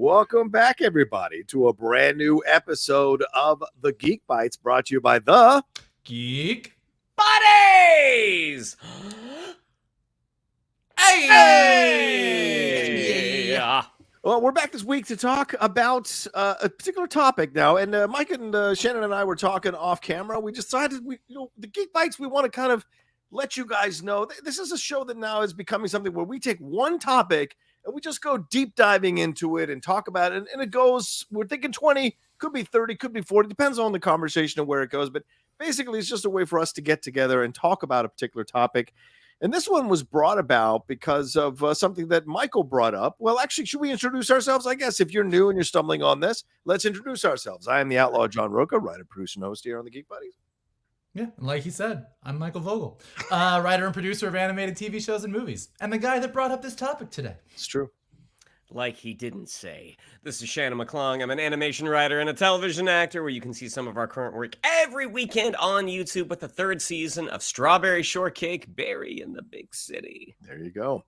Welcome back, everybody, to a brand new episode of the Geek Bites, brought to you by the Geek Buddies. Hey! Yeah. Well, we're back this week to talk about a particular topic now, and Mike and Shannon and I were talking off camera. We decided the Geek Bites. We want to kind of let you guys know this is a show that now is becoming something where we take one topic and we just go deep diving into it and talk about it. And it goes, we're thinking 20, could be 30, could be 40, depends on the conversation and where it goes. But basically, it's just a way for us to get together and talk about a particular topic. And this one was brought about because of something that Michael brought up. Well, actually, should we introduce ourselves? I guess if you're new and you're stumbling on this, let's introduce ourselves. I am the outlaw John Rocha, writer, producer, and host here on the Geek Buddies. Yeah, like he said, I'm Michael Vogel, writer and producer of animated TV shows and movies, and the guy that brought up this topic today. It's true. Like he didn't say. This is Shannon McClung. I'm an animation writer and a television actor where you can see some of our current work every weekend on YouTube with the third season of Strawberry Shortcake, Berry in the Big City. There you go.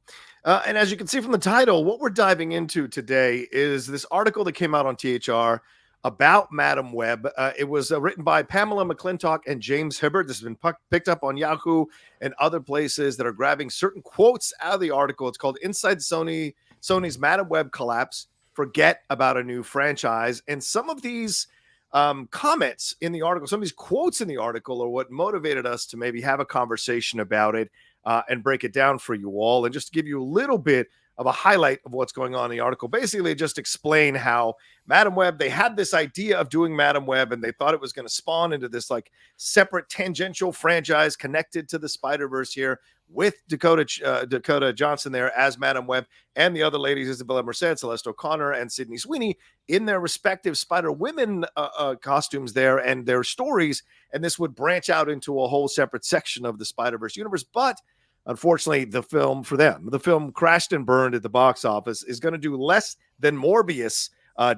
And as you can see from the title, what we're diving into today is this article that came out on THR about Madam Web. It was written by Pamela McClintock and James Hibbert. This has been picked up on Yahoo and other places that are grabbing certain quotes out of the article. It's called Inside Sony's Madam Web Collapse, Forget About a New Franchise. And some of these comments in the article, some of these quotes in the article are what motivated us to maybe have a conversation about it and break it down for you all. And just to give you a little bit of a highlight of what's going on in the article, basically just explain how Madam Web, they had this idea of doing Madam Web and they thought it was going to spawn into this like separate tangential franchise connected to the Spider-Verse here with Dakota Johnson there as Madam Web and the other ladies, Isabella Merced, Celeste O'Connor, and Sydney Sweeney in their respective Spider-Women costumes there and their stories. And this would branch out into a whole separate section of the Spider-Verse universe. But unfortunately, the film crashed and burned at the box office, is going to do less than Morbius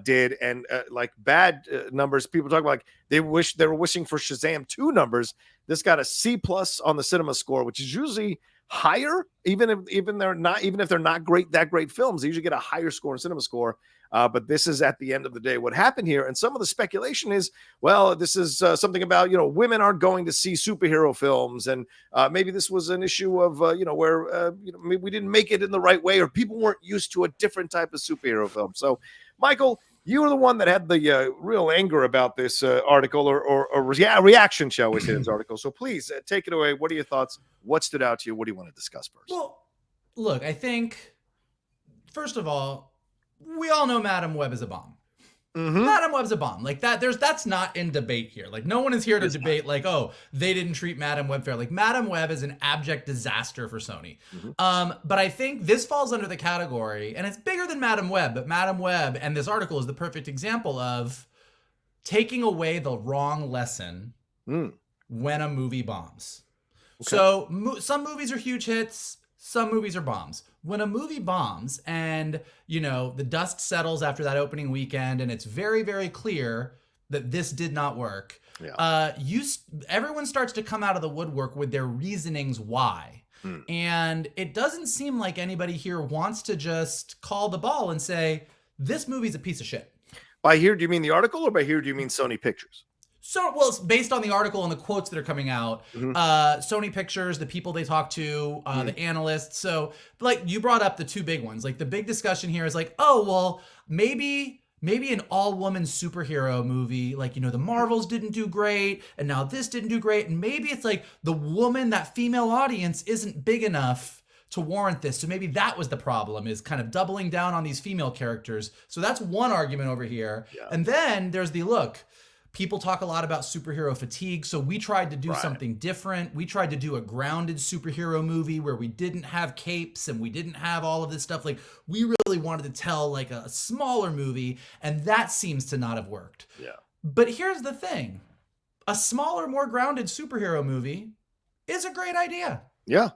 did, and like bad numbers. People talk about like they were wishing for Shazam 2 numbers. This got a C+ on the cinema score, which is usually higher, even if they're not great films. They usually get a higher score in cinema score. But this is at the end of the day what happened here. And some of the speculation is, well, this is something about, women aren't going to see superhero films. And maybe this was an issue of, where maybe we didn't make it in the right way or people weren't used to a different type of superhero film. So, Michael, you were the one that had the real anger about this article or reaction, shall we say, this article. So please take it away. What are your thoughts? What stood out to you? What do you want to discuss first? Well, look, I think, first of all, we all know Madam Web is a bomb. Mm-hmm. Madam Web's a bomb. Like that's not in debate here. Like no one is here to debate like, oh, they didn't treat Madam Web fair. Like Madam Web is an abject disaster for Sony. Mm-hmm. But I think this falls under the category, and it's bigger than Madam Web, but Madam Web and this article is the perfect example of taking away the wrong lesson when a movie bombs. Okay. So some movies are huge hits. Some movies are bombs. When a movie bombs and, the dust settles after that opening weekend and it's very, very clear that this did not work, everyone starts to come out of the woodwork with their reasonings why. And it doesn't seem like anybody here wants to just call the ball and say, this movie's a piece of shit. By here, do you mean the article or by here, do you mean Sony Pictures? So, well, it's based on the article and the quotes that are coming out. Sony Pictures, the people they talk to, the analysts. So, like, you brought up the two big ones. Like, the big discussion here is like, oh, well, maybe an all-woman superhero movie, like, the Marvels didn't do great, and now this didn't do great. And maybe it's like the woman, that female audience isn't big enough to warrant this. So maybe that was the problem, is kind of doubling down on these female characters. So that's one argument over here. Yeah. And then there's the look. People talk a lot about superhero fatigue, so we tried to do something different. We tried to do a grounded superhero movie where we didn't have capes and we didn't have all of this stuff. Like, we really wanted to tell like a smaller movie, and that seems to not have worked. Yeah. But here's the thing. A smaller, more grounded superhero movie is a great idea. Yeah.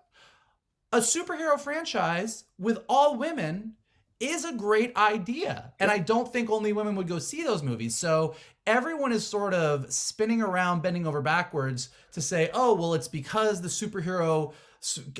A superhero franchise with all women is a great idea. And I don't think only women would go see those movies. So everyone is sort of spinning around, bending over backwards to say, oh, well, it's because the superhero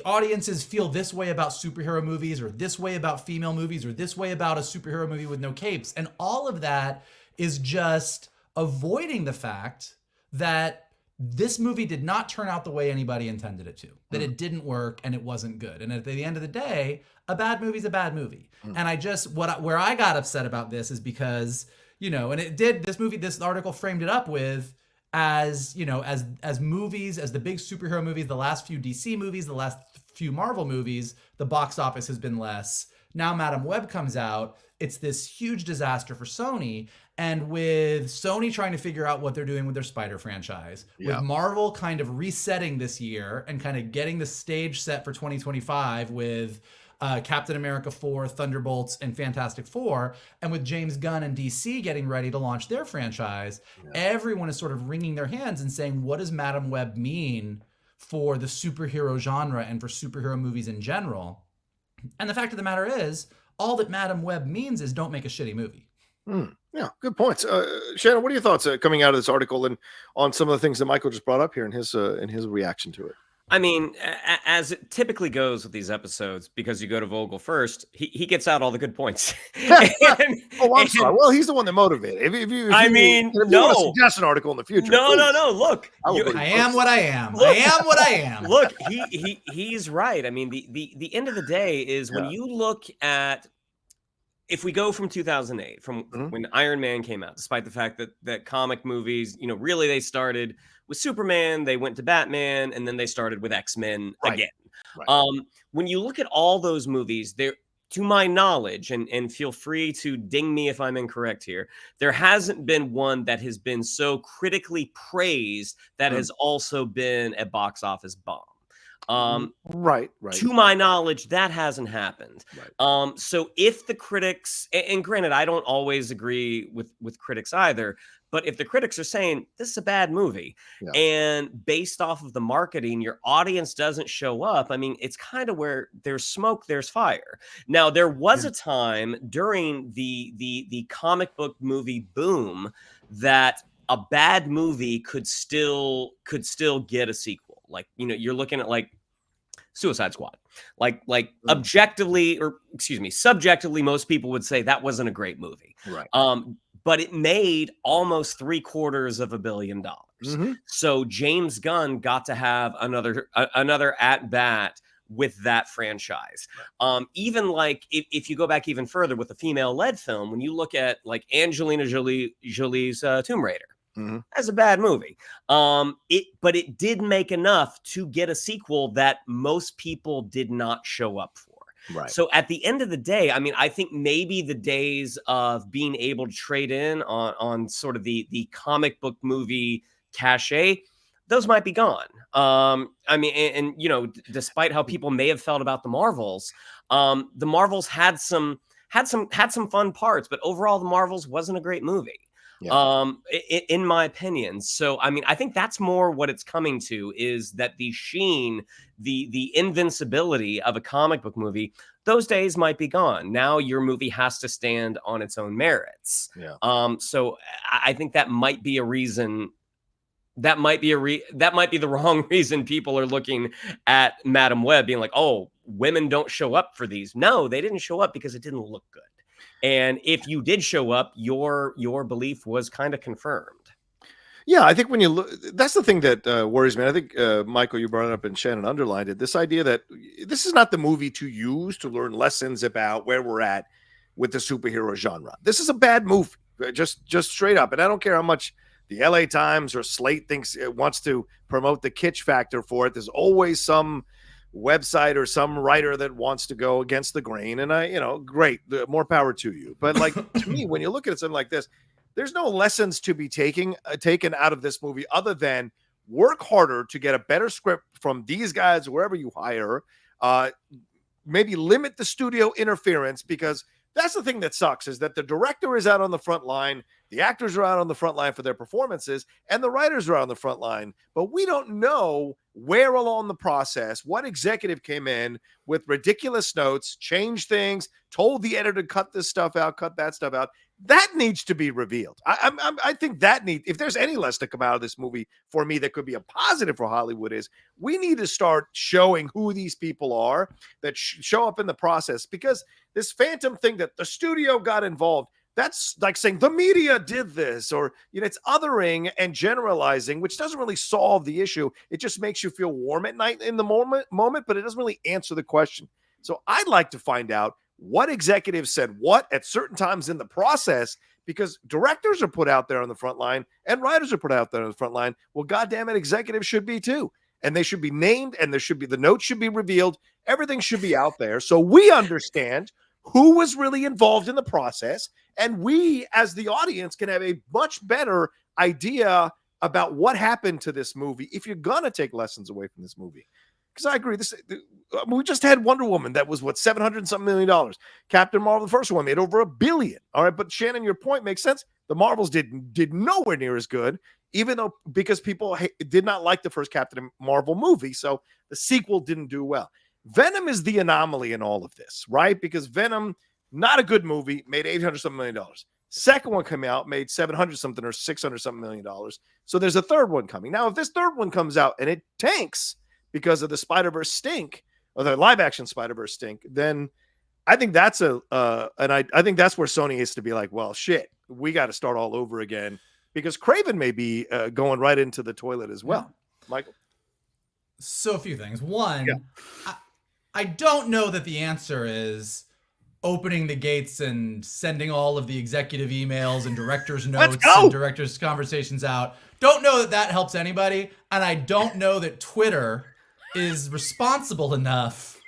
audiences feel this way about superhero movies, or this way about female movies, or this way about a superhero movie with no capes. And all of that is just avoiding the fact that this movie did not turn out the way anybody intended it to, that it didn't work and it wasn't good. And at the end of the day, a bad movie's a bad movie. And I just, where I got upset about this is because, you know, and it did, this article framed it up with, as, you know, as movies, as the big superhero movies, the last few DC movies, the last few Marvel movies, the box office has been less. Now Madam Web comes out, it's this huge disaster for Sony. And with Sony trying to figure out what they're doing with their Spider franchise, with Marvel kind of resetting this year and kind of getting the stage set for 2025 with Captain America 4, Thunderbolts, and Fantastic Four, and with James Gunn and DC getting ready to launch their franchise, everyone is sort of wringing their hands and saying, what does Madam Web mean for the superhero genre and for superhero movies in general? And the fact of the matter is, all that Madam Web means is don't make a shitty movie. Yeah, good points. Shannon, what are your thoughts coming out of this article and on some of the things that Michael just brought up here in his reaction to it? I mean, as it typically goes with these episodes, because you go to Vogel first, he gets out all the I I'm sorry. Well, he's the one that motivated. If you want to suggest an article in the future, no. Look, I am what I am. Look, I am what I am. Look, he's right. I mean, the end of the day is when you look at, if we go from 2008, from when Iron Man came out, despite the fact that comic movies, you know, really they started with Superman, they went to Batman, and then they started with X-Men again. Right. When you look at all those movies, there, to my knowledge, and feel free to ding me if I'm incorrect here, there hasn't been one that has been so critically praised that has also been a box office bomb. Right. To my knowledge, that hasn't happened. Right. So if the critics, and granted, I don't always agree with critics either, but if the critics are saying this is a bad movie, and based off of the marketing, your audience doesn't show up, I mean, it's kind of where there's smoke, there's fire. Now, there was a time during the comic book movie boom that a bad movie could still get a sequel. Like, you know, you're looking at like Suicide Squad, like objectively, or excuse me, subjectively, most people would say that wasn't a great movie. Right. But it made almost $750 million. So James Gunn got to have another at bat with that franchise. Even like if you go back even further with the female-led film, when you look at like Angelina Jolie's Tomb Raider. That's a bad movie. But it did make enough to get a sequel that most people did not show up for. Right. So at the end of the day, I mean, I think maybe the days of being able to trade in on sort of the comic book movie cachet, those might be gone. I mean, and you know, despite how people may have felt about the Marvels had some fun parts, but overall, the Marvels wasn't a great movie. In my opinion. So, I mean, I think that's more what it's coming to, is that the sheen, the invincibility of a comic book movie, those days might be gone. Now your movie has to stand on its own merits. So I think that might be a reason. That might be the wrong reason people are looking at Madam Web being like, oh, women don't show up for these. No, they didn't show up because it didn't look good. And if you did show up, your belief was kind of confirmed. Yeah, I think when you look, that's the thing that worries me. I think, Michael, you brought it up and Shannon underlined it. This idea that this is not the movie to use to learn lessons about where we're at with the superhero genre. This is a bad movie, just straight up. And I don't care how much the LA Times or Slate thinks it wants to promote the kitsch factor for it. There's always some website or some writer that wants to go against the grain, and great, more power to you. But like, to me, when you look at something like this, there's no lessons to be taken out of this movie other than work harder to get a better script from these guys, wherever you hire, maybe limit the studio interference, because that's the thing that sucks, is that the director is out on the front line, the actors are out on the front line for their performances, and the writers are out on the front line, but we don't know where along the process, what executive came in with ridiculous notes, changed things, told the editor to cut this stuff out, cut that stuff out. That needs to be revealed. I think that if there's any less to come out of this movie for me that could be a positive for Hollywood, is we need to start showing who these people are that show up in the process, because this phantom thing that the studio got involved, that's like saying the media did this, or, it's othering and generalizing, which doesn't really solve the issue. It just makes you feel warm at night in the moment, but it doesn't really answer the question. So I'd like to find out what executives said what at certain times in the process, because directors are put out there on the front line and writers are put out there on the front line. Well, goddamn it, executives should be too. And they should be named, and the notes should be revealed. Everything should be out there so we understand who was really involved in the process. And we, as the audience, can have a much better idea about what happened to this movie if you're going to take lessons away from this movie. Because I agree, we just had Wonder Woman that was, what, $700 and something million. Captain Marvel, the first one, made over $1 billion. All right, but Shannon, your point makes sense. The Marvels did nowhere near as good, because people did not like the first Captain Marvel movie, so the sequel didn't do well. Venom is the anomaly in all of this, right? Because Venom, not a good movie, made $800 something million. Second one came out, made $700 something or $600 something million. So there's a third one coming. Now, if this third one comes out and it tanks because of the Spider-Verse stink, or the live action Spider-Verse stink, then I think that's I think that's where Sony is to be like, well, shit, we got to start all over again, because Craven may be going right into the toilet as well. Yeah. Michael? So a few things. One, I don't know that the answer is opening the gates and sending all of the executive emails and director's notes and director's conversations out. Don't know that helps anybody. And I don't know that Twitter is responsible enough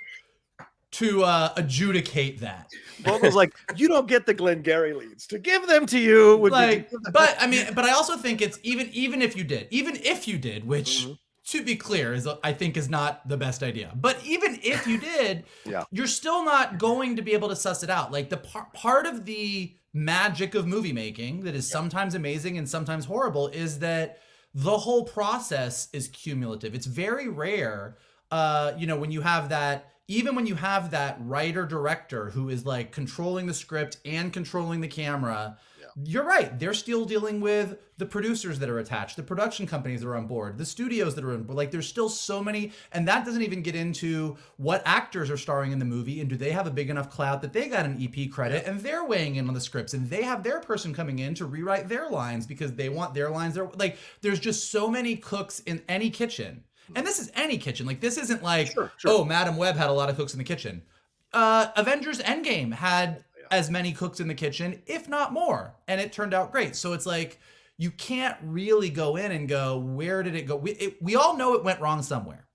to adjudicate that. Vogel's like, you don't get the Glengarry leads. To give them to you would but I also think it's even if you did, which to be clear I think is not the best idea. But even if you did, you're still not going to be able to suss it out. Like, the part of the magic of movie making that is sometimes amazing and sometimes horrible is that the whole process is cumulative. It's very rare, when you have that. Even when you have that writer director who is like controlling the script and controlling the camera, you're right. They're still dealing with the producers that are attached, the production companies that are on board, the studios that are on board. Like, there's still so many, and that doesn't even get into what actors are starring in the movie, and do they have a big enough clout that they got an EP credit and they're weighing in on the scripts, and they have their person coming in to rewrite their lines because they want their lines. Like, there's just so many cooks in any kitchen. And this is any kitchen. Like, this isn't like, oh, Madam Web had a lot of cooks in the kitchen. Avengers Endgame had as many cooks in the kitchen, if not more. And it turned out great. So it's like, you can't really go in and go, where did it go? We all know it went wrong somewhere.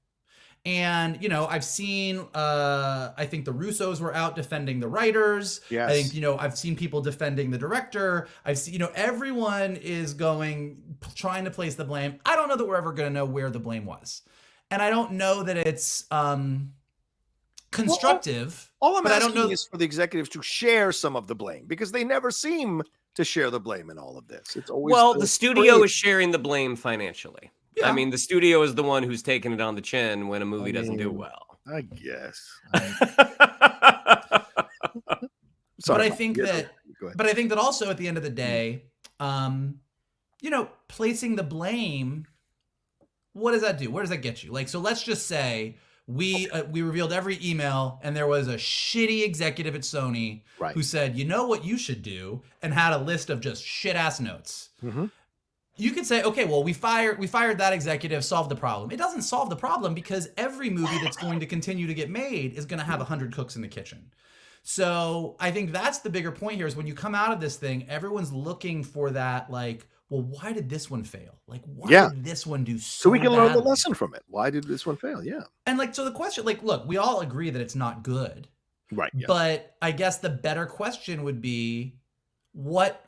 And, I've seen, I think the Russos were out defending the writers. Yes. I think, I've seen people defending the director. I've seen, everyone is trying to place the blame. I don't know that we're ever going to know where the blame was. And I don't know that it's constructive. All I'm asking is for the executives to share some of the blame, because they never seem to share the blame in all of this. It's always the studio is sharing the blame financially. Yeah. I mean, the studio is the one who's taking it on the chin when a movie doesn't do well. I guess. But I think that also at the end of the day, placing the blame, what does that do? Where does that get you? Like, so let's just say we revealed every email and there was a shitty executive at Sony who said, you know what you should do, and had a list of just shit ass notes. Mm-hmm. You could say, okay, well, we fired that executive, solved the problem. It doesn't solve the problem, because every movie that's going to continue to get made is going to have 100 cooks in the kitchen. So I think that's the bigger point here, is when you come out of this thing, everyone's looking for that, like, well, why did this one fail? Like, why did this one do so we can badly? learn the lesson from it. Why did this one fail? Yeah. And like, so the question, like, look, we all agree that it's not good. Right. Yeah. But I guess the better question would be, what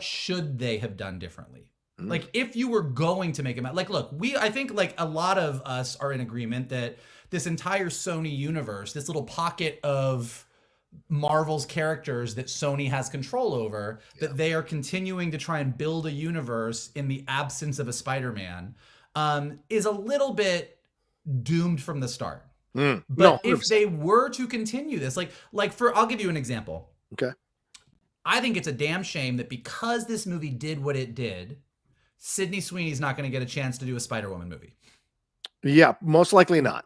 should they have done differently? Like, if you were going to make a like, look, I think like a lot of us are in agreement that this entire Sony universe, this little pocket of Marvel's characters that Sony has control over, that they are continuing to try and build a universe in the absence of a Spider-Man, is a little bit doomed from the start. No, But 100%. if they were to continue this, I'll give you an example. Okay. I think it's a damn shame that because this movie did what it did, Sydney Sweeney's not going to get a chance to do a Spider-Woman movie. Yeah, most likely not.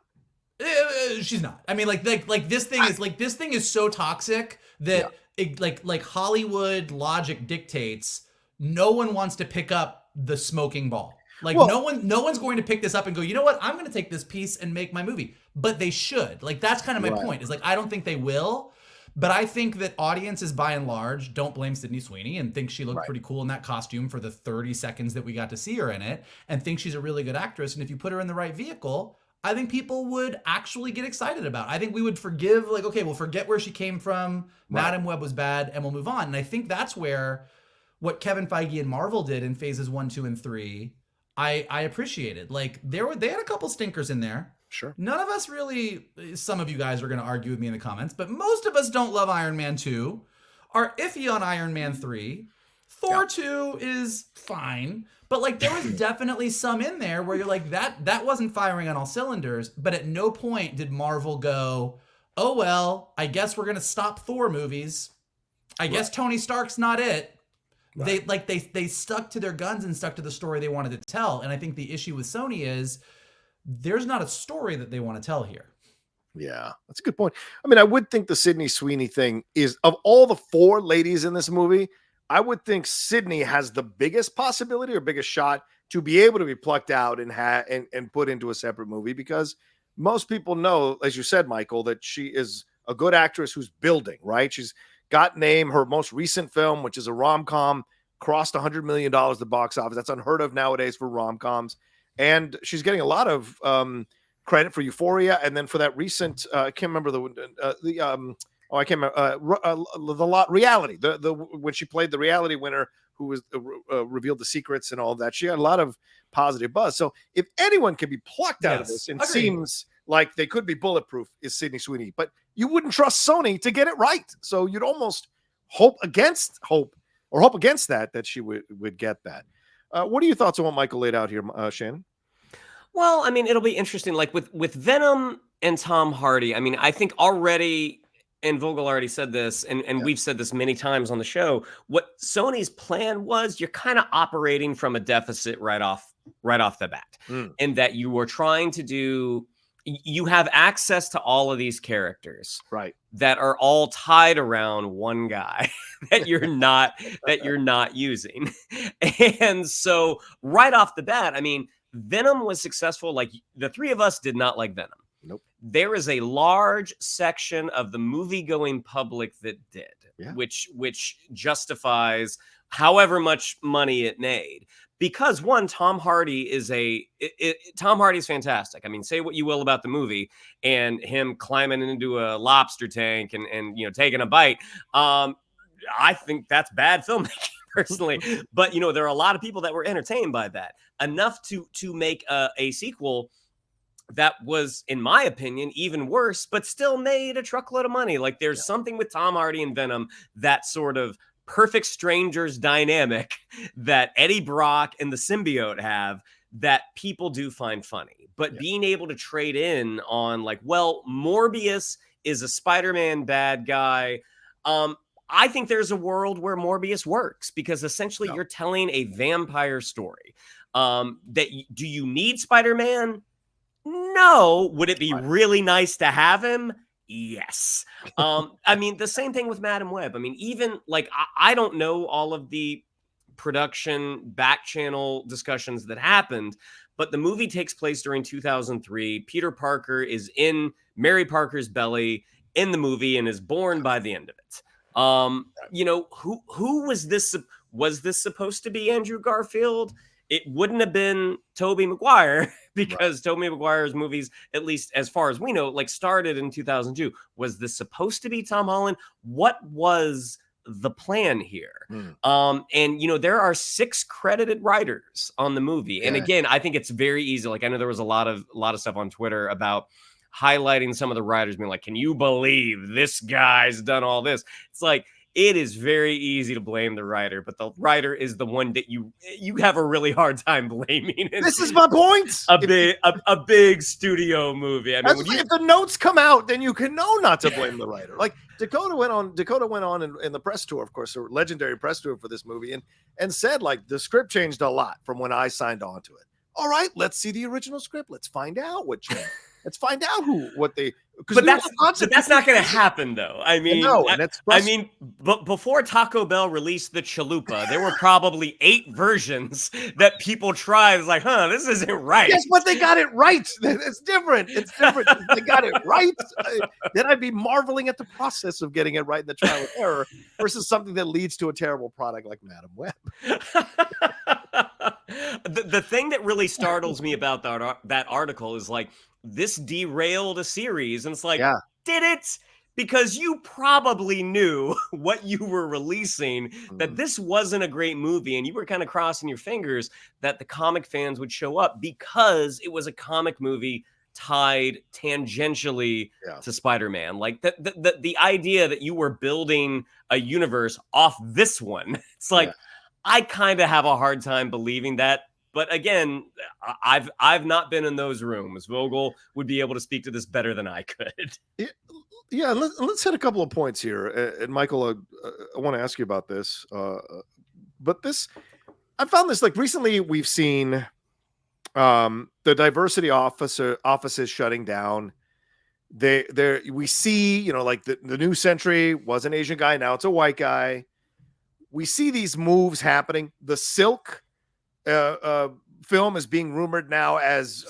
She's not. I mean, this thing is so toxic that like Hollywood logic dictates no one wants to pick up the smoking ball. Like no one's going to pick this up and go, you know what? I'm going to take this piece and make my movie. But they should. Like that's kind of my point. Is like I don't think they will. But I think that audiences, by and large, don't blame Sydney Sweeney and think she looked pretty cool in that costume for the 30 seconds that we got to see her in it, and think she's a really good actress. And if you put her in the right vehicle, I think people would actually get excited about it. I think we would forgive, like, okay, we'll forget where she came from. Madam Web was bad, and we'll move on. And I think that's where what Kevin Feige and Marvel did in phases 1, 2, and 3, I appreciated. Like, they had a couple stinkers in there. Sure. None of us really, some of you guys are going to argue with me in the comments, but most of us don't love Iron Man 2, are iffy on Iron Man 3. Thor 2 is fine, but like there was definitely some in there where you're like, that wasn't firing on all cylinders, but at no point did Marvel go, oh, well, I guess we're going to stop Thor movies. I guess Tony Stark's not it. They stuck to their guns and stuck to the story they wanted to tell. And I think the issue with Sony is there's not a story that they want to tell here. Yeah, that's a good point. I mean, I would think the Sydney Sweeney thing is, of all the 4 ladies in this movie, I would think Sydney has the biggest possibility or biggest shot to be able to be plucked out and put into a separate movie, because most people know, as you said, Michael, that she is a good actress who's building, right? She's got name. Her most recent film, which is a rom-com, crossed $100 million at the box office. That's unheard of nowadays for rom-coms. And she's getting a lot of credit for Euphoria, and then for that recent I can't remember reality, when she played the reality winner who was revealed the secrets and all of that. She had a lot of positive buzz. So if anyone can be plucked out of this, and seems like they could be bulletproof, is Sydney Sweeney. But you wouldn't trust Sony to get it right, so you'd almost hope against that she would get that. What are your thoughts on what Michael laid out here, Shannon? Well, I mean, it'll be interesting. Like with Venom and Tom Hardy, I mean, I think already, and Vogel already said this, and we've said this many times on the show, what Sony's plan was, you're kind of operating from a deficit right off the bat. And that you were trying to do, you have access to all of these characters, right, that are all tied around one guy that you're not using. And so right off the bat, I mean, Venom was successful. Like, the 3 of us did not like Venom. Nope. There is a large section of the movie-going public that did, which justifies however much money it made. Because one, Tom Hardy is fantastic. I mean, say what you will about the movie and him climbing into a lobster tank and taking a bite. I think that's bad filmmaking, personally. But there are a lot of people that were entertained by that enough to make a sequel that was, in my opinion, even worse, but still made a truckload of money. Like, there's something with Tom Hardy and Venom, that sort of perfect strangers dynamic that Eddie Brock and the symbiote have, that people do find funny. But being able to trade in on, like, well, Morbius is a Spider-Man bad guy. I think there's a world where Morbius works, because essentially you're telling a vampire story. Do you need Spider-Man? No. Would it be really nice to have him? Yes. I mean, the same thing with Madam Web. I mean, even like, I don't know all of the production back channel discussions that happened, but the movie takes place during 2003. Peter Parker is in Mary Parker's belly in the movie and is born by the end of it. Who was this? Was this supposed to be Andrew Garfield? It wouldn't have been Tobey Maguire, because Tobey Maguire's movies, at least as far as we know, like, started in 2002. Was this supposed to be Tom Holland? What was the plan here? And there are 6 credited writers on the movie. And again, I think it's very easy. Like, I know there was a lot of stuff on Twitter about highlighting some of the writers being like, can you believe this guy's done all this? It's like, it is very easy to blame the writer, but the writer is the one that you have a really hard time blaming. This is my point. A big studio movie. I mean, if the notes come out, then you can know not to blame the writer. Like Dakota went on in the press tour, of course, a legendary press tour for this movie, and said like the script changed a lot from when I signed on to it. All right, let's see the original script. Let's find out what changed. Let's find out But that's not going to happen, though. I mean, but before Taco Bell released the chalupa, there were probably 8 versions that people tried. It's like, this isn't right. Yes, but they got it right. It's different. They got it right. Then I'd be marveling at the process of getting it right in the trial and error versus something that leads to a terrible product like Madam Web. The thing that really startles me about that article is like, this derailed a series, and it's like, did it? Because you probably knew what you were releasing, that this wasn't a great movie, and you were kind of crossing your fingers that the comic fans would show up because it was a comic movie tied tangentially to Spider-Man. Like the idea that you were building a universe off this one, it's like, I kind of have a hard time believing that. But again, I've not been in those rooms. Vogel would be able to speak to this better than I could. Yeah, let's hit a couple of points here. And Michael, I want to ask you about this. But I found this like recently we've seen the diversity offices shutting down. We see, like the New Century was an Asian guy, now it's a white guy. We see these moves happening. The Silk film is being rumored now as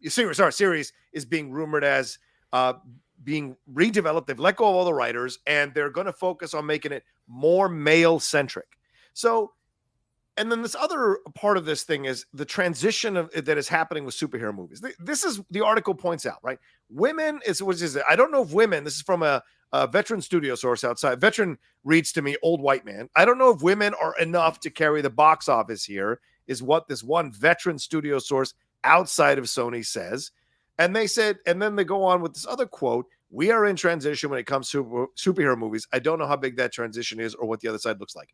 series is being rumored as being redeveloped. They've let go of all the writers, and they're going to focus on making it more male centric. So, and then this other part of this thing is the transition that is happening with superhero movies. This is the article points out, right? Women I don't know if women. This is from a veteran studio source outside. Veteran reads to me, old white man. I don't know if women are enough to carry the box office here, is what this one veteran studio source outside of Sony says. And they said, and then they go on with this other quote, we are in transition when it comes to superhero movies. I don't know how big that transition is or what the other side looks like.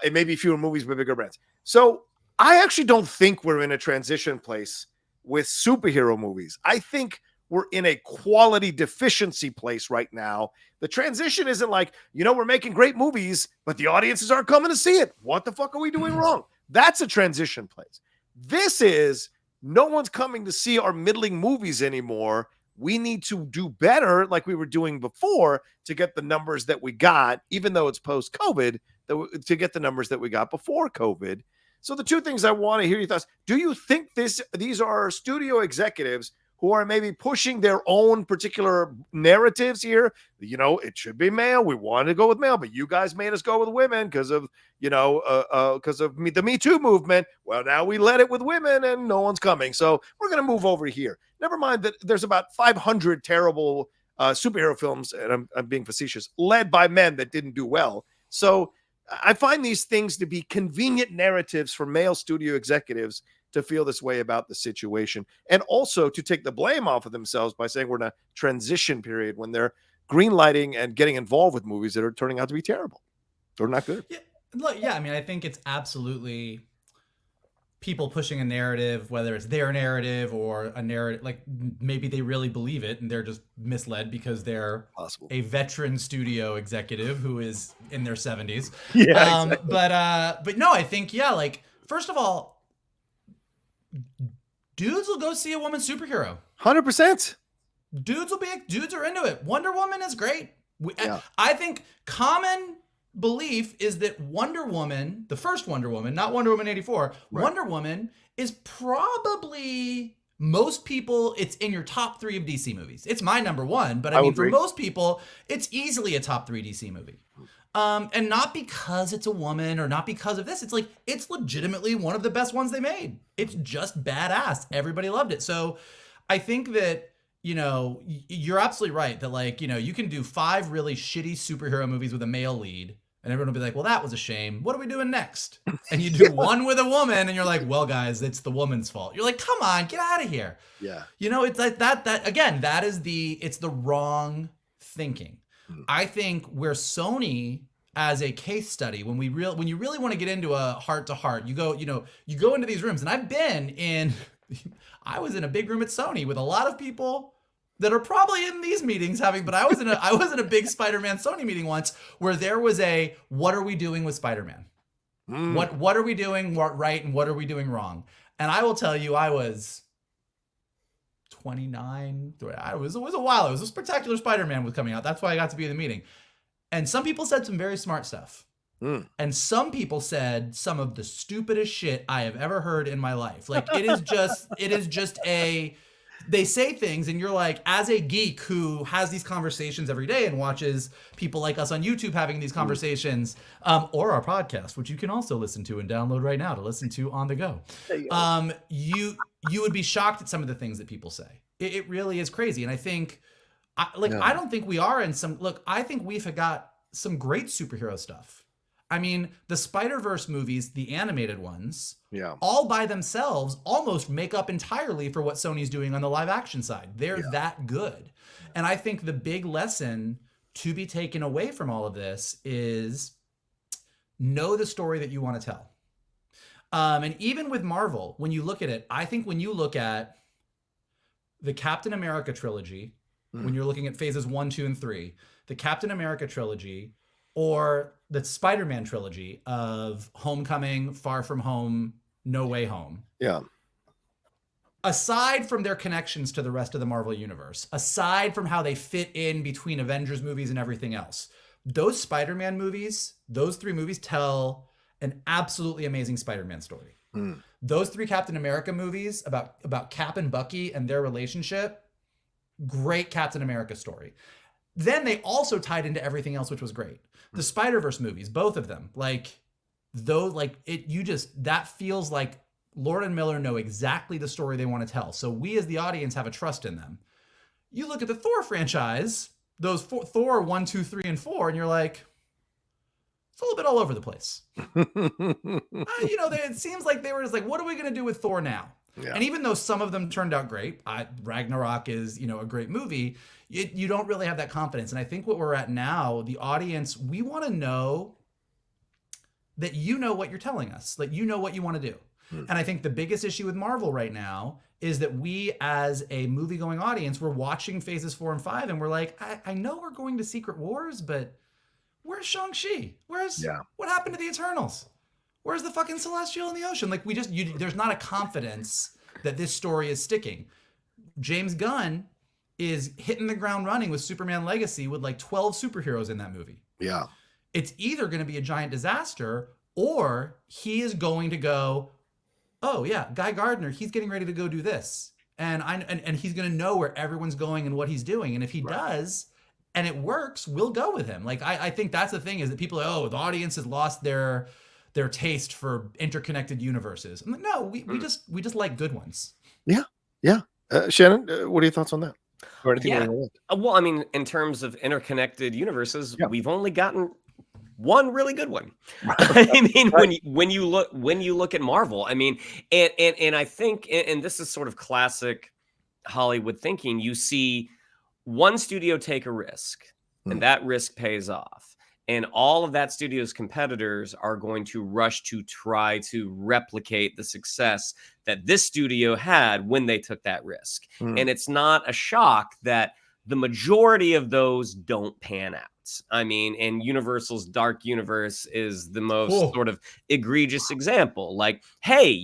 It may be fewer movies with bigger brands. So I actually don't think we're in a transition place with superhero movies. I think we're in a quality deficiency place right now. The transition isn't like, we're making great movies, but the audiences aren't coming to see it. What the fuck are we doing wrong? That's a transition place. This is no one's coming to see our middling movies anymore. We need to do better like we were doing before to get the numbers that we got, even though it's post-COVID, to get the numbers that we got before COVID. So the two things I want to hear your thoughts. Do you think these are studio executives who are maybe pushing their own particular narratives here? It should be male. We wanted to go with male, but you guys made us go with women because of, the Me Too movement. Well, now we let it with women and no one's coming. So we're going to move over here. Never mind that there's about 500 terrible superhero films, and I'm being facetious, led by men that didn't do well. So I find these things to be convenient narratives for male studio executives to feel this way about the situation, and also to take the blame off of themselves by saying we're in a transition period when they're greenlighting and getting involved with movies that are turning out to be terrible or not good. Yeah. I mean, I think it's absolutely people pushing a narrative, whether it's their narrative or a narrative, like maybe they really believe it and they're just misled because they're a veteran studio executive who is in their 70s. Yeah. Exactly. But no, I think, like, first of all, dudes will go see a woman superhero. 100%. Dudes are into it. Wonder Woman is great. I think common belief is that Wonder Woman, the first Wonder Woman, not Wonder Woman 84, right. Wonder Woman is probably most people, it's in your top 3 of DC movies. It's my number 1, but I mean, for most people, it's easily a top 3 DC movie. And not because it's a woman or not because of this. It's like, it's legitimately one of the best ones they made. It's just badass. Everybody loved it. So I think that, you're absolutely right that, like, you can do 5 really shitty superhero movies with a male lead and everyone will be like, well, that was a shame. What are we doing next? And you do one with a woman and you're like, well, guys, it's the woman's fault. You're like, come on, get out of here. Yeah. It's like that again, it's the wrong thinking. I think where Sony as a case study when you really want to get into a heart to heart. You go into these rooms, and I was in a big room at Sony with a lot of people that are probably in these meetings but I was in a big Spider-Man Sony meeting once where there was what are we doing with Spider-Man? What are we doing right and what are we doing wrong? And I will tell you, I was 29. It was a while. It was a Spectacular Spider-Man was coming out. That's why I got to be in the meeting. And some people said some very smart stuff. And some people said some of the stupidest shit I have ever heard in my life. Like it is just they say things and you're like, as a geek who has these conversations every day and watches people like us on YouTube having these conversations, or our podcast, which you can also listen to and download right now to listen to on the go. You would be shocked at some of the things that people say. It really is crazy. And I think, I don't think we are I think we've got some great superhero stuff. I mean, the Spider-Verse movies, the animated ones, all by themselves almost make up entirely for what Sony's doing on the live action side. They're that good. And I think the big lesson to be taken away from all of this is know the story that you want to tell. And even with Marvel, when you look at it, I think when you look at the Captain America trilogy, when you're looking at phases 1, 2, and 3, the Captain America trilogy, or the Spider-Man trilogy of Homecoming, Far From Home, No Way Home. Yeah. Aside from their connections to the rest of the Marvel universe, aside from how they fit in between Avengers movies and everything else, those Spider-Man movies, those 3 movies tell an absolutely amazing Spider-Man story. Those 3 Captain America movies about Cap and Bucky and their relationship, great Captain America story. Then they also tied into everything else, which was great. The Spider-Verse movies, both of them, that feels like Lord and Miller know exactly the story they want to tell. So we as the audience have a trust in them. You look at the Thor franchise, those Thor 1, 2, 3, and 4, and you're like, it's a little bit all over the place. It seems like they were just like, what are we going to do with Thor now? Yeah. And even though some of them turned out great, Ragnarok is, a great movie, you don't really have that confidence. And I think what we're at now, the audience, we want to know that you know what you're telling us, that you know what you want to do. And I think the biggest issue with Marvel right now is that we, as a movie-going audience, we're watching phases 4 and 5, and we're like, I know we're going to Secret Wars, but where's Shang-Chi? What happened to the Eternals? Where's the fucking Celestial in the ocean? Like, there's not a confidence that this story is sticking. James Gunn is hitting the ground running with Superman Legacy with like 12 superheroes in that movie. Yeah. It's either going to be a giant disaster, or he is going to go, oh yeah, Guy Gardner, he's getting ready to go do this. And he's going to know where everyone's going and what he's doing. And if he does, and it works, we'll go with him. Like, I think that's the thing, is that people are, the audience has lost their taste for interconnected universes. I'm like, no, we just like good ones. Yeah. Yeah. Shannon, what are your thoughts on that? Or anything well, I mean, in terms of interconnected universes, we've only gotten one really good one. I mean, when you look at Marvel, I mean, and I think, and this is sort of classic Hollywood thinking, you see one studio take a risk, and that risk pays off. And all of that studio's competitors are going to rush to try to replicate the success that this studio had when they took that risk. And it's not a shock that the majority of those don't pan out. I mean, and Universal's Dark Universe is the most sort of egregious example. Like, hey,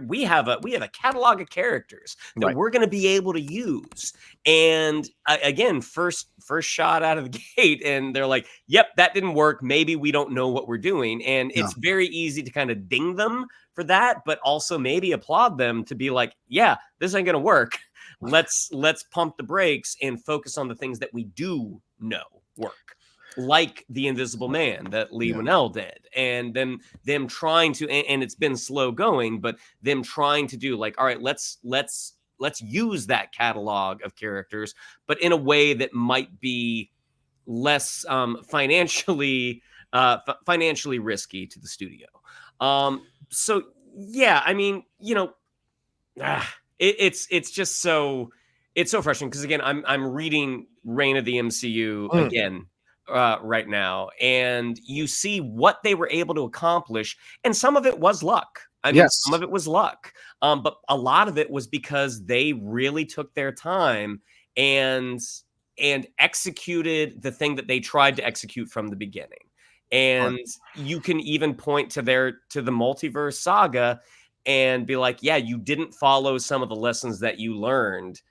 we have a catalog of characters that we're going to be able to use. And again, first shot out of the gate, and they're like, yep, that didn't work. Maybe we don't know what we're doing. And it's very easy to kind of ding them for that, but also maybe applaud them to be like, yeah, this ain't going to work. Let's pump the brakes and focus on the things that we do know work, like The Invisible Man that Lee Winnell did, and then them trying to, and it's been slow going, but them trying to do like, all right, let's use that catalog of characters, but in a way that might be less financially risky to the studio. So yeah, I mean, it's just so frustrating, because again, I'm reading Reign of the MCU again right now, and you see what they were able to accomplish, and some of it was luck. I mean, some Yes. of it was luck, but a lot of it was because they really took their time and executed the thing that they tried to execute from the beginning. And you can even point to the multiverse saga and be like, yeah, you didn't follow some of the lessons that you learned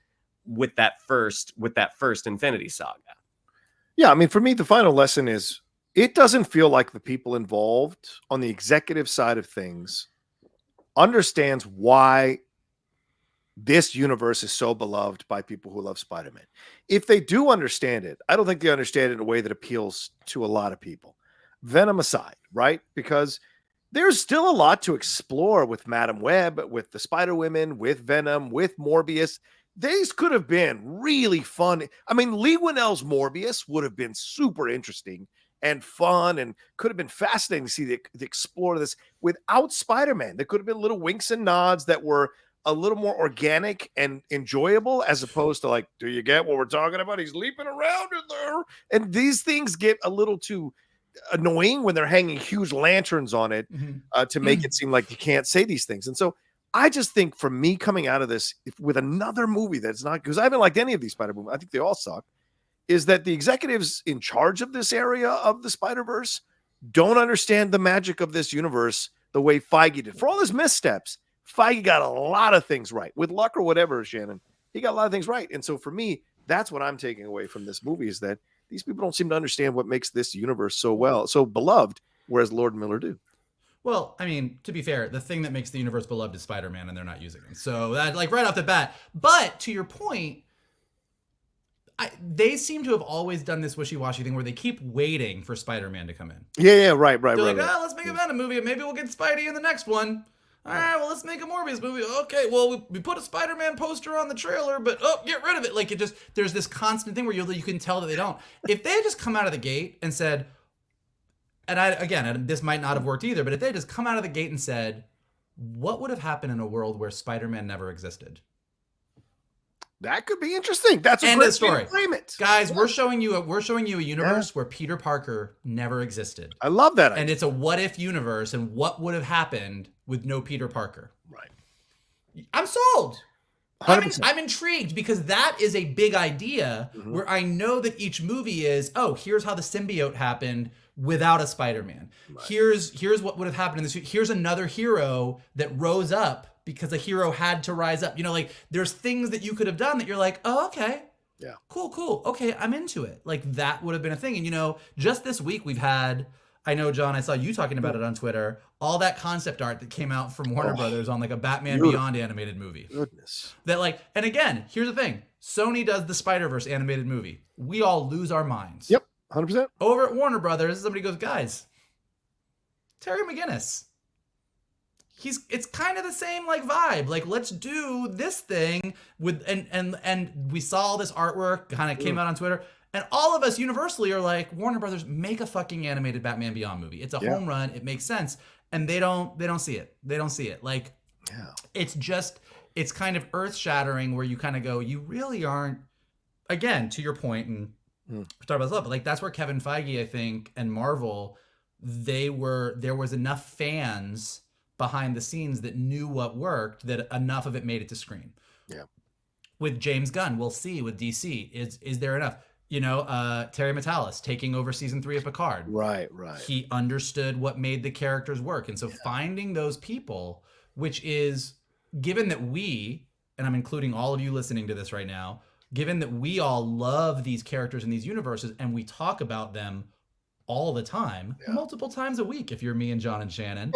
with that first Infinity Saga. Yeah, I mean, for me, the final lesson is it doesn't feel like the people involved on the executive side of things understands why this universe is so beloved by people who love Spider-Man. If they do understand it, I don't think they understand it in a way that appeals to a lot of people. Venom aside, right? Because there's still a lot to explore with Madam Web, with the Spider-Women, with Venom, with Morbius. These could have been really fun. I mean, Lee Winnell's Morbius would have been super interesting and fun and could have been fascinating to see the explore this without Spider-Man. There could have been little winks and nods that were a little more organic and enjoyable, as opposed to like, do you get what we're talking about? He's leaping around in there. And these things get a little too annoying when they're hanging huge lanterns on it to make it seem like you can't say these things. And so I just think for me coming out of this with another movie that's not, because I haven't liked any of these Spider movies, I think they all suck, is that the executives in charge of this area of the Spider-Verse don't understand the magic of this universe the way Feige did. For all his missteps, Feige got a lot of things right. With luck or whatever, Shannon, he got a lot of things right. And so for me, that's what I'm taking away from this movie, is that these people don't seem to understand what makes this universe so beloved, whereas Lord and Miller do. Well, I mean, to be fair, the thing that makes the universe beloved is Spider-Man, and they're not using him. So that, like, right off the bat. But to your point, they seem to have always done this wishy-washy thing where they keep waiting for Spider-Man to come in. Yeah, right. They're like, oh, let's make a Venom movie, and maybe we'll get Spidey in the next one. All right, well, let's make a Morbius movie. Okay, well, we put a Spider-Man poster on the trailer, but get rid of it. Like, there's this constant thing where you can tell that they don't. If they had just come out of the gate and said, and this might not have worked either, but if they had just come out of the gate and said, what would have happened in a world where Spider-Man never existed? That could be interesting. That's a great story. To frame it. Guys, we're showing you a universe where Peter Parker never existed. I love that idea. And it's a what if universe, and what would have happened with no Peter Parker. Right. I'm sold. I'm intrigued, because that is a big idea where I know that each movie is, here's how the symbiote happened without a Spider-Man. Right. Here's what would have happened in this. Here's another hero that rose up because a hero had to rise up. Like, there's things that you could have done that you're like, oh, okay. Yeah. Cool. Okay, I'm into it. Like, that would have been a thing. And, just this week we've had, I know, John, I saw you talking about it on Twitter, all that concept art that came out from Warner Brothers on, like, a Batman Beyond animated movie. Goodness. That, like, and again, here's the thing. Sony does the Spider-Verse animated movie. We all lose our minds. Yep, 100%. Over at Warner Brothers, somebody goes, guys, Terry McGinnis. It's kind of the same, like, vibe. Like, let's do this thing with, and we saw all this artwork kind of came out on Twitter. And all of us universally are like, Warner Brothers, make a fucking animated Batman Beyond movie. It's a home run. It makes sense. And they don't see it. They don't see it. Like, it's kind of earth shattering where you kind of go, you really aren't, again, to your point, and we're talking about this, but like, that's where Kevin Feige, I think, and Marvel, there was enough fans behind the scenes that knew what worked, that enough of it made it to screen. Yeah. With James Gunn, we'll see with DC, is there enough? Terry Matalas taking over season 3 of Picard. Right. He understood what made the characters work. And so finding those people, which is, given that we, and I'm including all of you listening to this right now, given that we all love these characters in these universes and we talk about them all the time, multiple times a week, if you're me and John and Shannon,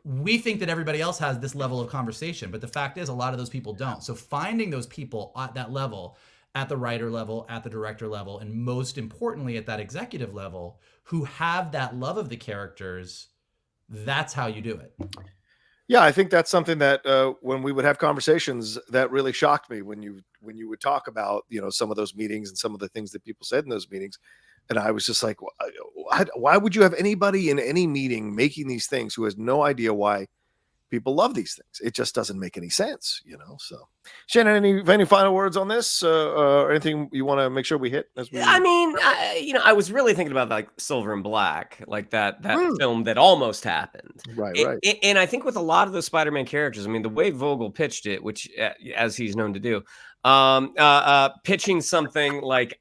we think that everybody else has this level of conversation. But the fact is, a lot of those people don't. So finding those people at that level, at the writer level, at the director level, and most importantly, at that executive level, who have that love of the characters, that's how you do it. Yeah, I think that's something that when we would have conversations, that really shocked me when you would talk about, some of those meetings and some of the things that people said in those meetings. And I was just like, why would you have anybody in any meeting making these things who has no idea why people love these things. It just doesn't make any sense, So, Shannon, any final words on this, or anything you want to make sure we hit? I mean, I was really thinking about like Silver and Black, like that film that almost happened. Right. And I think with a lot of those Spider-Man characters, I mean, the way Vogel pitched it, which as he's known to do, pitching something like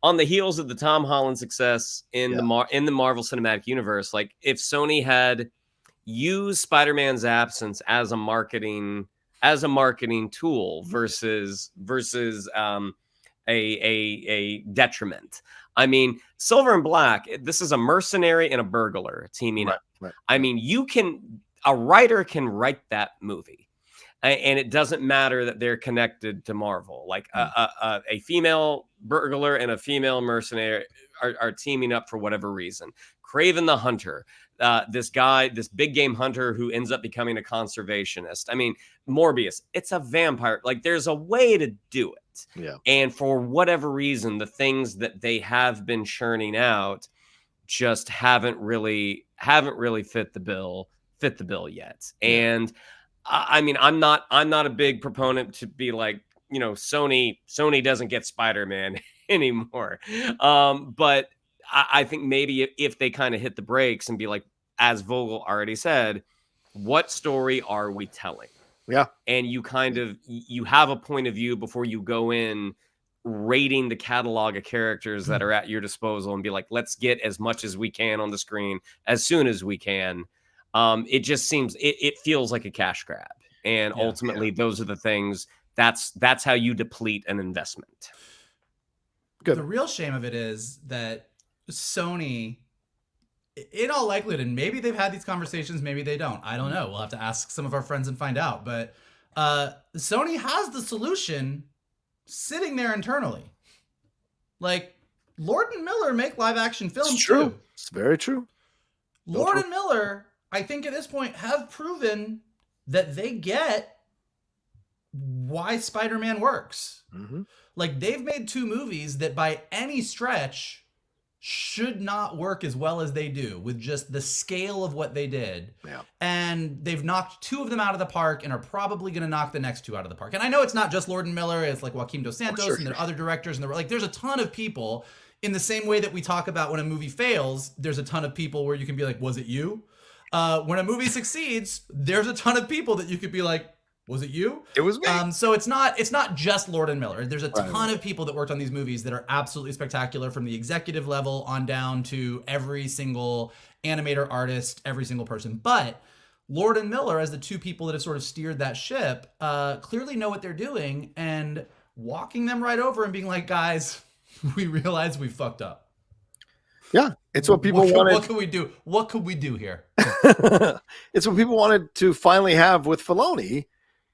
on the heels of the Tom Holland success in the Marvel Cinematic Universe, like if Sony had used Spider-Man's absence as a marketing tool versus a detriment. I mean, Silver and Black, this is a mercenary and a burglar teaming up. Right. I mean, a writer can write that movie. And it doesn't matter that they're connected to Marvel. Like a female burglar and a female mercenary are teaming up for whatever reason. Kraven the Hunter, this big game hunter who ends up becoming a conservationist. I mean, Morbius, it's a vampire. Like there's a way to do it. Yeah. And for whatever reason, the things that they have been churning out just haven't really fit the bill yet. Yeah. And I mean, I'm not a big proponent to be like, Sony doesn't get Spider-Man anymore. But I think maybe if they kind of hit the brakes and be like, as Vogel already said, what story are we telling? Yeah. And you have a point of view before you go in rating the catalog of characters that are at your disposal and be like, let's get as much as we can on the screen as soon as we can. It just seems it feels like a cash grab, and ultimately those are the things that's how you deplete an investment. Good. The real shame of it is that Sony, in all likelihood, and maybe they've had these conversations, maybe they don't. I don't know. We'll have to ask some of our friends and find out. But Sony has the solution sitting there internally. Like Lord and Miller make live action films. It's true. Too. It's very true. Lord and Miller, I think at this point, have proven that they get why Spider-Man works. Mm-hmm. Like they've made 2 movies that by any stretch should not work as well as they do with just the scale of what they did. Yeah. And they've knocked 2 of them out of the park and are probably going to knock the next 2 out of the park. And I know it's not just Lord and Miller. It's like Joaquin Dos Santos and there are other directors. And there's a ton of people in the same way that we talk about when a movie fails, there's a ton of people where you can be like, was it you? When a movie succeeds, there's a ton of people that you could be like, was it you? It was me. So it's not just Lord and Miller. There's a ton of people that worked on these movies that are absolutely spectacular, from the executive level on down to every single animator, artist, every single person. But Lord and Miller, as the 2 people that have sort of steered that ship, clearly know what they're doing, and walking them right over and being like, guys, we realize we fucked up. Yeah, it's what people wanted. What can we do? What could we do here? It's what people wanted to finally have with Filoni,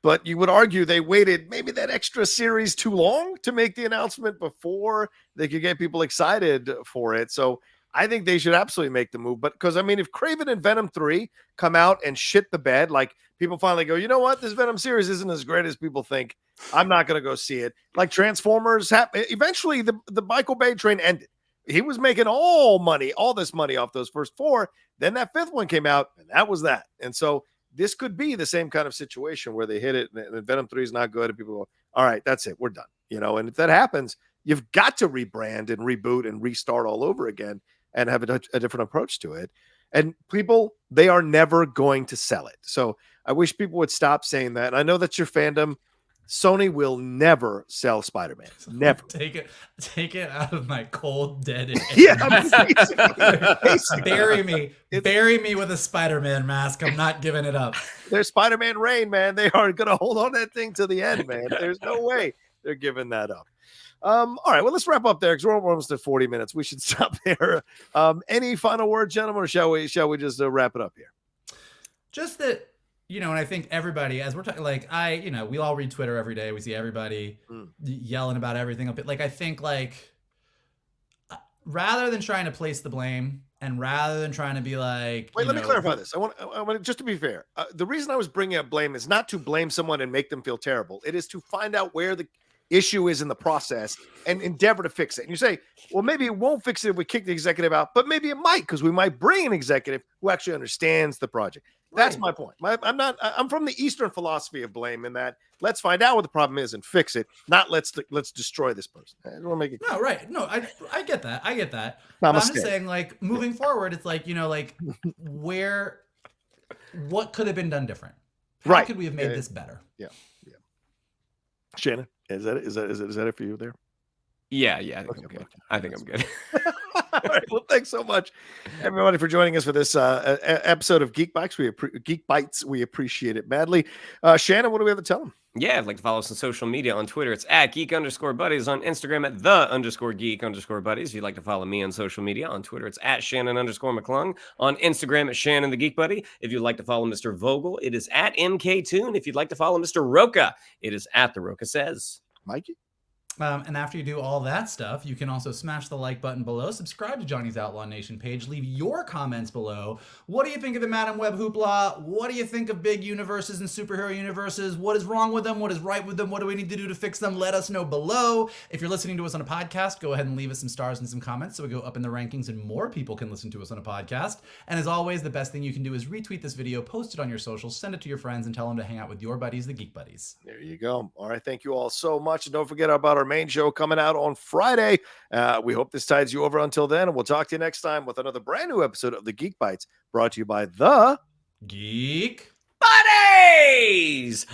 but you would argue they waited maybe that extra series too long to make the announcement before they could get people excited for it. So I think they should absolutely make the move. But because, I mean, if Kraven and Venom 3 come out and shit the bed, like people finally go, you know what, this Venom series isn't as great as people think, I'm not going to go see it. Like Transformers, eventually the Michael Bay train ended. He was making all this money off those first 4. Then that 5th one came out, and that was that. And so this could be the same kind of situation where they hit it, and Venom 3 is not good, and people go, all right, that's it, we're done. And if that happens, you've got to rebrand and reboot and restart all over again and have a different approach to it. And people, they are never going to sell it. So I wish people would stop saying that. And I know that's your fandom. Sony will never sell Spider-Man. Never. Take it out of my cold, dead air. Yeah, basically. Bury me with a Spider-Man mask. I'm not giving it up. There's Spider-Man Reign, man. They are going to hold on that thing to the end, man. There's no way they're giving that up. All right, well, let's wrap up there because we're almost at 40 minutes. We should stop there. Any final words, gentlemen, or shall we just wrap it up here? Just that, and I think everybody, as we're talking, like we all read Twitter every day. We see everybody yelling about everything. Like, I think rather than trying to place the blame and rather than trying to be like, wait, let me clarify this. I want just to be fair. The reason I was bringing up blame is not to blame someone and make them feel terrible. It is to find out where the issue is in the process and endeavor to fix it. And you say, well, maybe it won't fix it if we kick the executive out, but maybe it might, because we might bring an executive who actually understands the project. That's Right. my point. I'm from the Eastern philosophy of blame in that let's find out what the problem is and fix it, not let's destroy this person. I don't want to make it. No, right. No, I get that. I get that. Namaste. But I'm just saying, like, moving forward, it's like, like what could have been done different? How could we have made this better? Yeah. Shannon, is that it for you there? Yeah, I think I'm good. All right. Well, thanks so much, everybody, for joining us for this episode of Geek Bites. Geek Bites. We appreciate it madly. Shannon, what do we have to tell them? Yeah, I'd like to follow us on social media. On Twitter, it's at @geek_buddies. On Instagram, at @the_geek_buddies. If you'd like to follow me on social media, on Twitter, it's at Shannon_McClung. On Instagram, it's Shannon the Geek Buddy. If you'd like to follow Mr. Vogel, it is at MKToon. If you'd like to follow Mr. Rocha, it is at The Rocha Says. Mikey? And after you do all that stuff, you can also smash the like button below, subscribe to Johnny's Outlaw Nation page, leave your comments below. What do you think of the Madam Web hoopla? What do you think of big universes and superhero universes? What is wrong with them? What is right with them? What do we need to do to fix them? Let us know below. If you're listening to us on a podcast, go ahead and leave us some stars and some comments so we go up in the rankings and more people can listen to us on a podcast. And as always, the best thing you can do is retweet this video, post it on your socials, send it to your friends, and tell them to hang out with your buddies, the Geek Buddies. There you go. All right. Thank you all so much. And don't forget about our main show coming out on Friday. We hope this tides you over until then. And we'll talk to you next time with another brand new episode of the Geek Bites, brought to you by the Geek Buddies!